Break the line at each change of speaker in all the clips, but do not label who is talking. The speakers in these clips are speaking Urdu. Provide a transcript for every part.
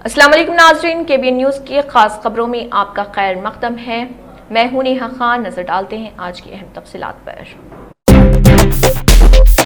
السلام علیکم ناظرین، KBN نیوز کی خاص خبروں میں آپ کا خیر مقدم ہے۔ میں ہوں نیہا خان۔ نظر ڈالتے ہیں آج کی اہم تفصیلات پر۔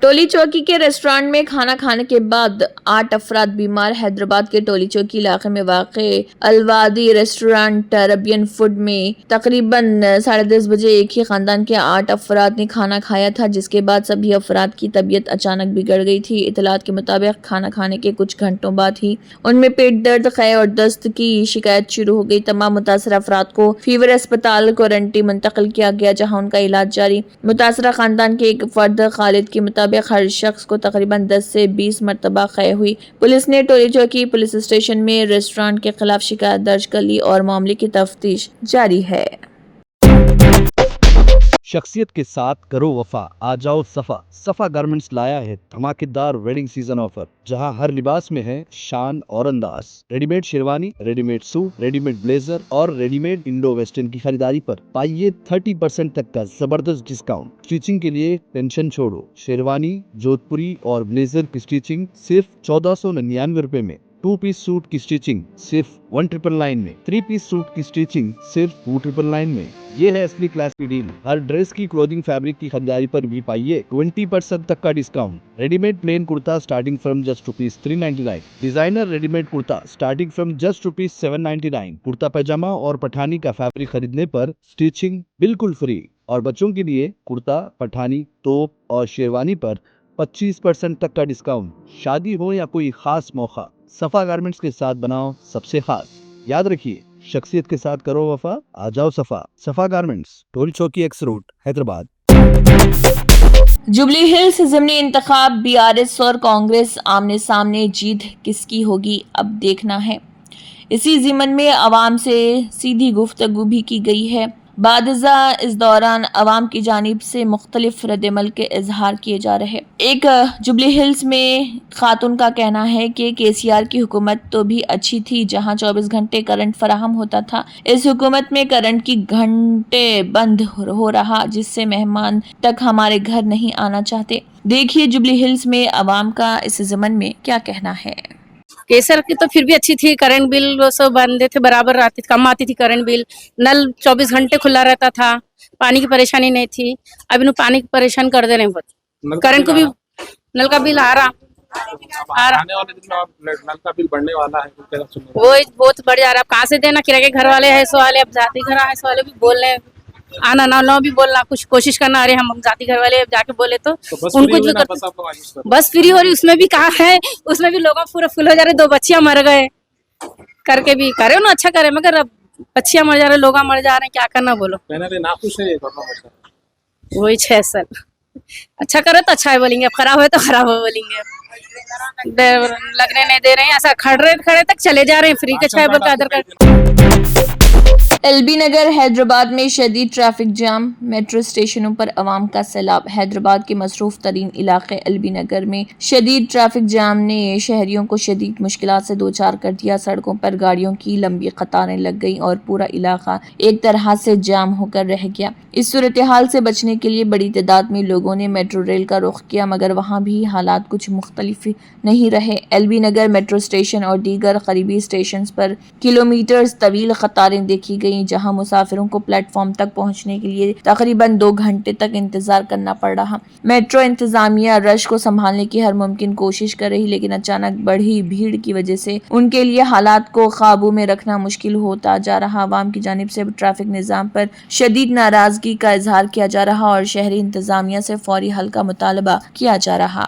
ٹولی چوکی کے ریسٹورانٹ میں کھانا کھانے کے بعد 8 افراد بیمار۔ حیدرآباد کے ٹولی چوکی علاقے میں واقع الوادی ریسٹورانٹ عربین فوڈ میں تقریباً 10:30 بجے ایک ہی خاندان کے 8 افراد نے کھانا کھایا تھا، جس کے بعد سبھی افراد کی طبیعت اچانک بگڑ گئی تھی۔ اطلاعات کے مطابق کھانا کھانے کے کچھ گھنٹوں بعد ہی ان میں پیٹ درد، قے اور دست کی شکایت شروع ہو گئی۔ تمام متاثرہ افراد کو فیور اسپتال کوارنٹین منتقل کیا گیا، جہاں ان کا علاج جاری۔ متاثرہ خاندان کے ایک فرد خالد کے مطابق ہر شخص کو تقریباً 10 سے 20 مرتبہ قے ہوئی۔ پولیس نے ٹولی چوکی پولیس اسٹیشن میں ریسٹورانٹ کے خلاف شکایت درج کر لی اور معاملے کی تفتیش جاری ہے۔
شخصیت کے ساتھ کرو وفا، آ جاؤ صفا۔ صفا گارمنٹس لایا ہے دھماکے دار ویڈنگ سیزن آفر، جہاں ہر لباس میں ہے شان اور انداز۔ Ready made sherwani, ready made suit, ready made blazer اور ریڈی میڈ انڈو ویسٹرن کی خریداری پر پائیے 30% تک کا زبردست ڈسکاؤنٹ۔ اسٹیچنگ کے لیے ٹینشن چھوڑو، شیروانی، جودھ پوری اور بلیزر کی اسٹیچنگ صرف 1499 روپے میں، 2 پیس سوٹ کی اسٹیچنگ صرف 1999 میں، 3 پیس سوٹ کی اسٹیچنگ صرف 2999 میں۔ یہ ہے اصلی کلاس کی ڈیل۔ ہر ڈریس کی کلودنگ فیبرک کی خریداری پر بھی پائیے 20% تک کا ڈسکاؤنٹ۔ ریڈی میڈ پلین کرتا starting from just ₹399، designer ready made کرتا سٹارٹنگ فرام جسٹ ₹799۔ کرتا پائجامہ اور پٹھانی کا فیبرک خریدنے پر اسٹیچنگ بالکل فری، اور بچوں کے لیے کرتا، پٹھانی، توپ اور شیروانی پر 25% تک کا ڈسکاؤنٹ۔ شادی ہو یا کوئی خاص موقع، صفا گارمنٹس کے ساتھ بناؤ سب سے خاص۔ یاد رکھیے، شخصیت کے ساتھ کرو وفا، آ جاؤ صفا۔ صفا garments, Toli Chowki x road, Hyderabad.
Jubilee Hills ضمنی انتخاب، BRS اور کانگریس آمنے سامنے، جیت کس کی ہوگی اب دیکھنا ہے۔ اسی ضمن میں عوام سے سیدھی گفتگو بھی کی گئی ہے۔ بعد ازاں اس دوران عوام کی جانب سے مختلف رد عمل کے اظہار کیے جا رہے۔ ایک جوبلی ہلز میں خاتون کا کہنا ہے کہ KCR کی حکومت تو بھی اچھی تھی، جہاں 24 گھنٹے کرنٹ فراہم ہوتا تھا۔ اس حکومت میں کرنٹ کی گھنٹے بند ہو رہا، جس سے مہمان تک ہمارے گھر نہیں آنا چاہتے۔ دیکھیے جوبلی ہلز میں عوام کا اس ضمن میں کیا کہنا ہے۔
کیسر کی تو پھر بھی اچھی تھی، کرنٹ بل وہ سب بندے تھے برابر آتی، کم آتی تھی کرنٹ بل، نل 24 گھنٹے کھلا رہتا تھا، پانی کی پریشانی نہیں تھی۔ ابھی نو پانی کی پریشان کر دے رہے ہیں بہت، کرنٹ کو بھی نل کا بل آ رہا،
نل کا بل بڑھنے والا ہے،
وہ بہت بڑھ جا رہا ہے۔ اب کہاں سے دینا، کرایہ کے گھر والے ہیں سو والے، اب ذاتی گھر والے والے بھی بول رہے ہیں، آنا نہ بھی بولنا، کچھ کوشش کرنا۔ ارے ہم ذاتی گھر والے جا کے بولے تو ان کو جو بس فری ہو رہی، اس میں بھی کہاں ہے، اس میں بھی لوگ پورا فل ہو جا رہے، 2 بچیاں مر گئے کر کے بھی کرے نا، اچھا کرے، مگر اب بچیاں مر جا رہے، لوگ مر جا رہے ہیں، کیا کرنا بولو۔
ناخوش ہے
وہی 6 سال اچھا کرے تو اچھا ہے بولیں گے، اب خراب ہوئے تو خراب ہو بولیں گے، لگنے نہیں دے رہے ہیں، ایسا کھڑے تک چلے جا رہے ہیں، فری کا 6 بول کا ادھر کا۔
LB نگر حیدرآباد میں شدید ٹریفک جام، میٹرو اسٹیشنوں پر عوام کا سیلاب۔ حیدرآباد کے مصروف ترین علاقے LB نگر میں شدید ٹریفک جام نے شہریوں کو شدید مشکلات سے دوچار کر دیا۔ سڑکوں پر گاڑیوں کی لمبی قطاریں لگ گئیں اور پورا علاقہ ایک طرح سے جام ہو کر رہ گیا۔ اس صورتحال سے بچنے کے لیے بڑی تعداد میں لوگوں نے میٹرو ریل کا رخ کیا، مگر وہاں بھی حالات کچھ مختلف نہیں رہے۔ LB نگر میٹرو اسٹیشن اور دیگر قریبی اسٹیشنز پر کلومیٹرز طویل قطاریں دیکھی گئیں، جہاں مسافروں کو پلیٹ فارم تک پہنچنے کے لیے تقریباً 2 گھنٹے تک انتظار کرنا پڑ رہا۔ میٹرو انتظامیہ رش کو سنبھالنے کی ہر ممکن کوشش کر رہی، لیکن اچانک بڑھی بھیڑ کی وجہ سے ان کے لیے حالات کو قابو میں رکھنا مشکل ہوتا جا رہا۔ عوام کی جانب سے ٹریفک نظام پر شدید ناراضگی کا اظہار کیا جا رہا اور شہری انتظامیہ سے فوری حل کا مطالبہ کیا جا رہا۔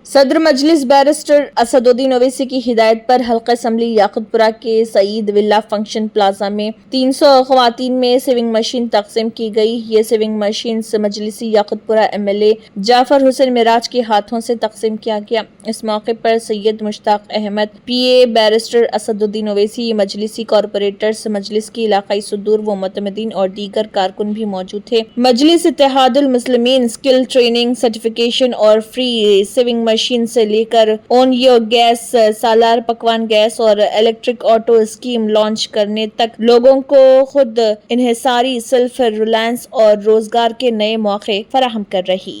صدر مجلس بیرسٹر اسد الدین اویسی کی ہدایت پر حلقہ اسمبلی یاقوت پورہ کے سعید ولا فنکشن پلازا میں 300 خواتین میں سیونگ مشین تقسیم کی گئی۔ یہ سیونگ مشینز مجلسی یاقوت پورہ MLA جعفر حسین معراج کے ہاتھوں سے تقسیم کیا گیا۔ اس موقع پر سید مشتاق احمد PA بیرسٹر اسد الدین اویسی، مجلسی کارپوریٹرز، مجلس کی علاقائی صدور و معتمدین اور دیگر کارکن بھی موجود تھے۔ مجلس اتحاد المسلمین اسکل ٹریننگ، سرٹیفکیشن اور فری سیونگ مشین سے لے کر اون یو گیس، سالار پکوان گیس اور الیکٹرک آٹو اسکیم لانچ کرنے تک لوگوں کو خود انحصاری، سیلف ریلائنس اور روزگار کے نئے مواقع فراہم کر رہی۔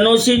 NOC।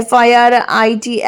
FIR IT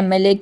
MLA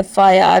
FIR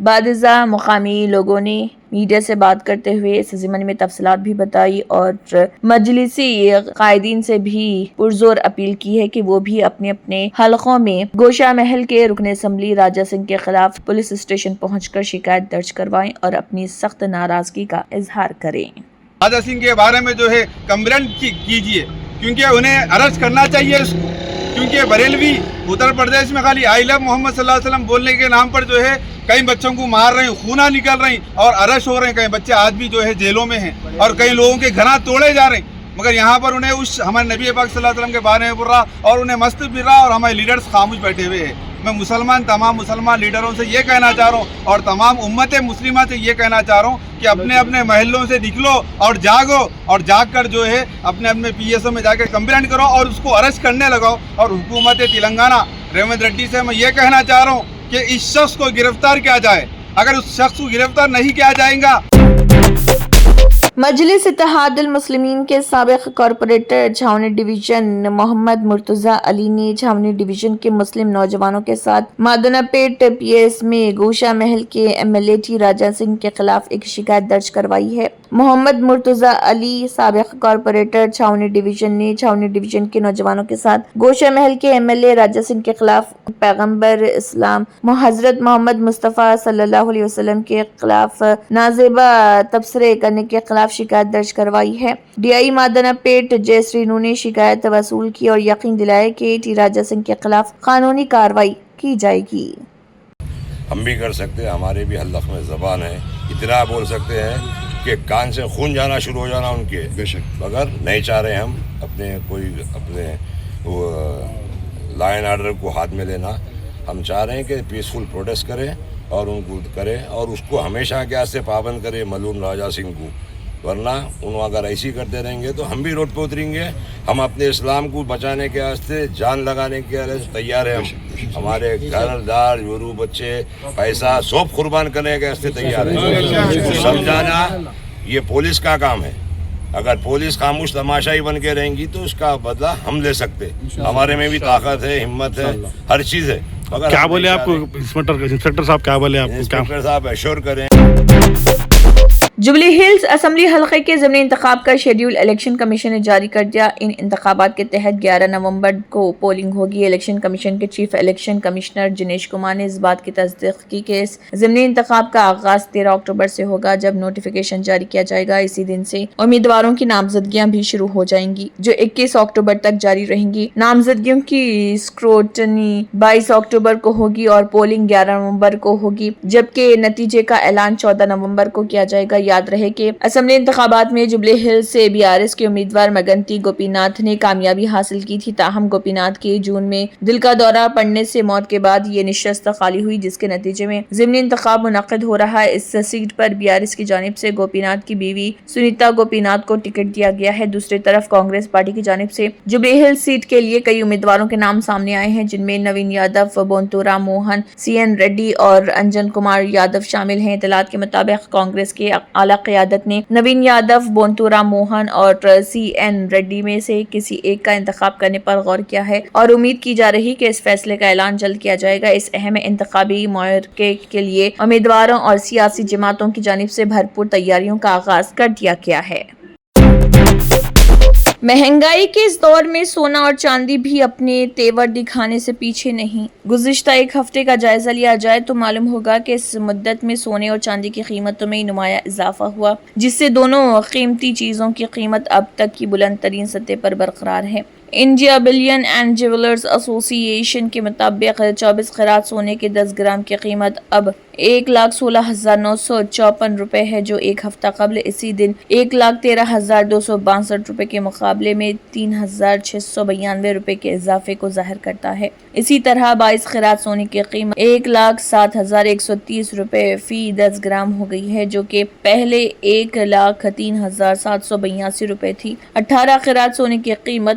بعد ازاں مقامی لوگوں نے میڈیا سے بات کرتے ہوئے اس ضمن میں تفصیلات بھی بتائی اور مجلسی قائدین سے بھی پرزور اپیل کی ہے کہ وہ بھی اپنے اپنے حلقوں میں گوشہ محل کے رکن اسمبلی راجہ سنگھ کے خلاف پولیس اسٹیشن پہنچ کر شکایت درج کروائیں اور اپنی سخت ناراضگی کا اظہار کریں۔
راجہ سنگھ کے بارے میں جو ہے کمپلین کیجیے، کیونکہ انہیں اریسٹ کرنا چاہیے اس کو، کیونکہ بریلوی اتر پردیش میں خالی آئی لو محمد صلی اللہ علیہ وسلم بولنے کے نام پر جو ہے کئی بچوں کو مار رہے ہیں، خونہ نکل رہی اور اریسٹ ہو رہے ہیں، کئی بچے آج بھی جو ہے جیلوں میں ہیں اور کئی لوگوں کے گھر توڑے جا رہے ہیں، مگر یہاں پر انہیں اس ہمارے نبی پاک صلی اللہ علیہ وسلم کے بارے میں بول رہا اور انہیں مست پھر رہا اور ہمارے لیڈرز خاموش بیٹھے ہوئے ہیں۔ میں تمام مسلمان لیڈروں سے یہ کہنا چاہ رہا ہوں اور تمام امت مسلمہ سے یہ کہنا چاہ رہا ہوں کہ اپنے اپنے محلوں سے نکلو اور جاگو اور جاگ کر جو ہے اپنے اپنے پی ایس او میں جا کے کمپلینٹ کرو اور اس کو اریسٹ کرنے لگاؤ۔ اور حکومت تلنگانہ ریونت ریڈی سے میں یہ کہنا چاہ رہا ہوں کہ اس شخص کو گرفتار کیا جائے، اگر اس شخص کو گرفتار نہیں کیا جائے گا۔
مجلس اتحاد المسلمین کے سابق کارپوریٹر چھاؤنی ڈویژن محمد مرتضی علی نے چھاؤنی ڈویژن کے مسلم نوجوانوں کے ساتھ مادنا پیٹ پی ایس میں گوشہ محل کے M L A T Raja Singh کے خلاف ایک شکایت درج کروائی ہے۔ محمد مرتضی علی سابق کارپوریٹر چھاؤنی ڈویژن نے چھاؤنی ڈویژن کے نوجوانوں کے ساتھ گوشہ محل کے M L A Raja Singh کے خلاف پیغمبر اسلام حضرت محمد مصطفیٰ صلی اللہ علیہ وسلم کے خلاف نازیبہ تبصرے کرنے کے خلاف شکایت درج کروائی ہے۔ ڈی آئی مادنا پیٹ جے سرینو نے شکایت وصول کی اور یقین دلایا کہ ٹی راجہ سنگھ کے خلاف قانونی کارروائی کی جائے گی۔
ہم بھی کر سکتے ہیں، ہمارے بھی حلق میں زبان ہے، اتنا بول سکتے ہیں کہ کان سے خون جانا شروع ہو جانا ان کے، مگر نہیں چاہ رہے ہم اپنے لا اینڈ آرڈر کو ہاتھ میں لینا۔ ہم چاہ رہے ہیں کہ پیسفل پروٹیسٹ کریں اور ان کو کریں اور اس کو ہمیشہ کے سے پابند کرے ملعون راجہ سنگھ کو، ورنہ انہوں اگر ایسی کرتے رہیں گے تو ہم بھی روڈ پہ اتریں گے۔ ہم اپنے اسلام کو بچانے کے واسطے جان لگانے کے لیے تیار ہیں، ہمارے گھر دار یورو بچے پیسہ سب قربان کرنے کے واسطے تیار ہیں۔ سمجھانا یہ پولیس کا کام ہے، اگر پولیس خاموش تماشائی بن کے رہیں گی تو اس کا بدلہ ہم لے سکتے، ہمارے میں بھی طاقت ہے، ہمت ہے، ہر چیز ہے۔
کیا بولے آپ کو انسپیکٹر صاحب، کیا بولے آپ کو؟
انسپیکٹر صاحب ایشور کریں۔
جوبلی ہلز اسمبلی حلقے کے ضمنی انتخاب کا شیڈیول الیکشن کمیشن نے جاری کر دیا۔ ان انتخابات کے تحت 11 نومبر کو پولنگ ہوگی۔ الیکشن کمیشن کے chief election commissioner Janish Kumar نے اس بات کی تصدیق کی کہ اس ضمنی انتخاب کا آغاز 13 اکتوبر سے ہوگا، جب نوٹیفیکیشن جاری کیا جائے گا۔ اسی دن سے امیدواروں کی نامزدگیاں بھی شروع ہو جائیں گی، جو 21 اکتوبر تک جاری رہیں گی۔ نامزدگیوں کی اسکروٹنی 22 اکتوبر کو ہوگی اور پولنگ 11 نومبر کو ہوگی، جبکہ نتیجے کا اعلان 14 نومبر کو کیا جائے گا۔ یاد رہے کہ اسمبلی انتخابات میں جوبلی ہلز سے BRS کے امیدوار مگنتی گوپی ناتھ نے کامیابی حاصل کی تھی، تاہم گوپی ناتھ کی جون میں دل کا دورہ پڑنے سے موت کے بعد یہ نشست خالی ہوئی، جس کے نتیجے میں ضمنی انتخاب منعقد ہو رہا ہے۔ اس سیٹ پر BRS کی جانب سے گوپی ناتھ کی بیوی سنیتا گوپی ناتھ کو ٹکٹ دیا گیا ہے۔ دوسری طرف کانگریس پارٹی کی جانب سے جوبلی ہلز سیٹ کے لیے کئی امیدواروں کے نام سامنے آئے ہیں، جن میں نوین یادو، بونتو رام موہن، CN ریڈی اور انجن کمار یادو شامل ہیں۔ اطلاعات کے مطابق کانگریس کے اعلیٰ قیادت نے نوین یادو، بونتو رام موہن اور CN ریڈی میں سے کسی ایک کا انتخاب کرنے پر غور کیا ہے اور امید کی جا رہی کہ اس فیصلے کا اعلان جلد کیا جائے گا۔ اس اہم انتخابی معرکے کے لیے امیدواروں اور سیاسی جماعتوں کی جانب سے بھرپور تیاریوں کا آغاز کر دیا گیا ہے۔ مہنگائی کے اس دور میں سونا اور چاندی بھی اپنے تیور دکھانے سے پیچھے نہیں۔ گزشتہ ایک ہفتے کا جائزہ لیا جائے تو معلوم ہوگا کہ اس مدت میں سونے اور چاندی کی قیمتوں میں نمایاں اضافہ ہوا، جس سے دونوں قیمتی چیزوں کی قیمت اب تک کی بلند ترین سطح پر برقرار ہے۔ انڈیا بلین اینڈ جیولرز ایسوسی ایشن کے مطابق 24 قیرات سونے کے 10 گرام کی قیمت اب 1,16,954 روپے ہے، جو ایک ہفتہ قبل اسی دن 1,13,262 روپے کے مقابلے میں 3,692 روپے کے اضافے کو ظاہر کرتا ہے۔ اسی طرح 22 قیرات سونے کی قیمت 1,07,130 روپے فی 10 گرام ہو گئی ہے، جو کہ پہلے 1,03,782 روپے تھی۔ 18 قیرات سونے کی قیمت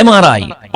MRI,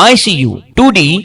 ICU, 2D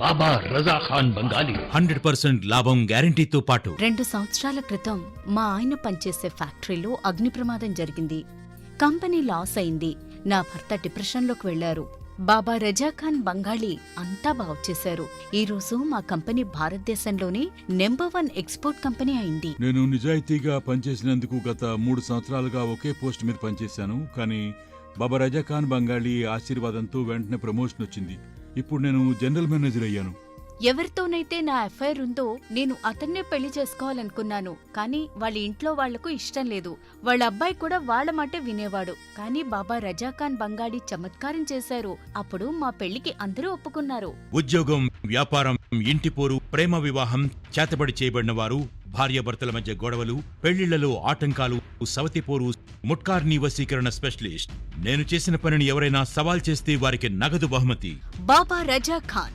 బాబా రజా ఖాన్ బంగాలి 100% లాభం గ్యారెంటీతో పాటు
2 సంవత్సరాల క్రితం మా ఆయన పనిచేసే ఫ్యాక్టరీలో అగ్ని ప్రమాదం జరిగింది. కంపెనీ లాస్ అయింది. నా భర్త డిప్రెషన్లోకి వెళ్లారు. బాబా రజాఖాన్ బంగాళీ అంతా బాగుచేశారు. ఈ రోజు మా కంపెనీ భారతదేశంలోనే నెంబర్ 1 ఎక్స్పోర్ట్ కంపెనీ అయింది.
నేను నిజాయితీగా పనిచేసినందుకు గత 3 సంవత్సరాలుగా ఒకే పోస్ట్ మీద పనిచేశాను. కానీ బాబా రజాఖాన్ బంగాళీ ఆశీర్వాదంతో వెంటనే ప్రమోషన్ వచ్చింది. ఇప్పుడు నేను జనరల్ మేనేజర్ అయ్యాను.
ఎవరితోనైతే నా అఫైర్ ఉందో నేను అతన్నే పెళ్లి చేసుకోవాలనుకున్నాను. కానీ వాళ్ళ ఇంట్లో వాళ్లకు ఇష్టం లేదు. వాళ్ళ అబ్బాయి కూడా వాళ్ళ మాటే వినేవాడు. కానీ బాబా రజాఖాన్ బంగాళీ చమత్కారం చేశారు. అప్పుడు మా పెళ్లికి అందరూ ఒప్పుకున్నారు.
ఉద్యోగం, వ్యాపారం, ఇంటి పోరు, ప్రేమ వివాహం, చేతబడి చేయబడిన వారు, భార్యాభర్తల మధ్య గొడవలు, పెళ్లిళ్లలో ఆటంకాలు, సవతిపోరు, ముట్కార్ని వశీకరణ స్పెషలిస్ట్. నేను చేసిన పనిని ఎవరైనా సవాల్ చేస్తే వారికి నగదు బహుమతి.
బాబా రజాఖాన్,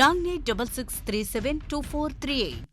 9866372438।